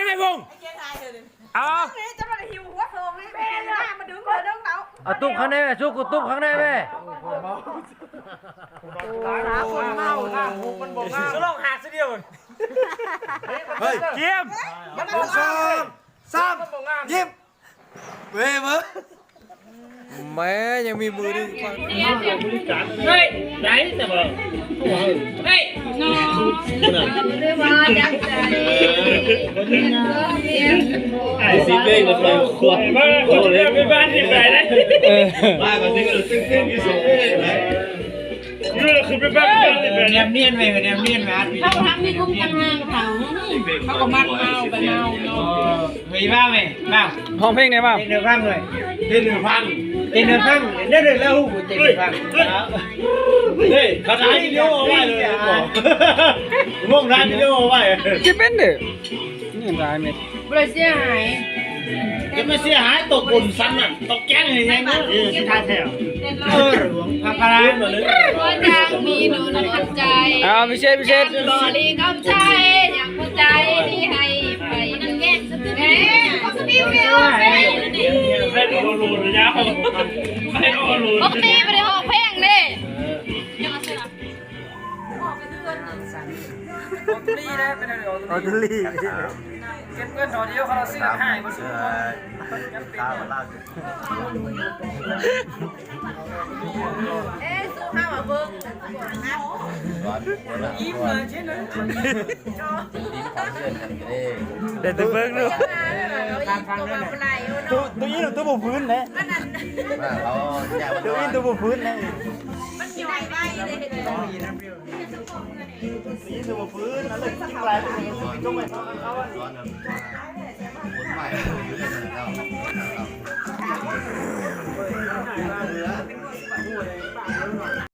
ไงพงเอาเอาตุ้มข้างในไหมชุกตุ้มข้างในไหม คนเมาหน้าหูมันบอกว่าลองหักซะเดียวเฮ้ยเกียม2 3ยิ้มเว้ยมึงแม่ยังมีมือดึงฟังเฮ้ยไหนแต่บอกเฮ้ยน้องไม่ว่าจังใจไอ้สิเบ้ก็ไปขวดมาคนเดียวไปบ้านที่ไหนนะบ้านก็ตึ้งตึ้งที่สุดคือไปบ้านที่ไหนเนี่ยเนียนไปเนี่ยเนียนมาเขาทำมีกุ้งจังห้างเขาก็มัดเมาไปเมามีบ้างไหมบ้างห้องเพลงไหนบ้างเดินพังเลยเดินพังเดินแล้วเดินพังเฮ้ยขนาดนี้เลี้ยวเอาไว้เลยม่วงร้านนี้เลี้ยวเอาไว้จะเป็นเด้อนี่ร้านเนี่ยไม่เสียหายจะไม่เสียหายตกบนซ้ำน่ะตกแก้งยังไงนะที่ท่าแถวหลวงพระพราก็ยังมีหนูนวลใจพิเศษบริกรรมใจอย่างหัวใจที่ให้ไปนั่นแง่แม่เขาจะมีวิวไม่โดนรูนยาวไม่โดนรูนปกติไม่ได้หอบเพลงเลยยังไงล่ะหอบไปเดือนออตุลี่นะเป็นอะไรออตุลี่เก็บเงินตอนเดียวเขาซื้อให้มาซื้อข้าวมาล่าสุดสู้ข้าวมาเบิ้งยิ้มเลยใช่ไหมเด็ดตัวเบิ้งดูตัวนี้ตัวบุพื้นเลยตัวนี้ตัวบุพื้นเลยมันอยู่ในใบเลยนี่ตัวบุพื้นนั่นเลยจิ้งไรตรงไหนเขา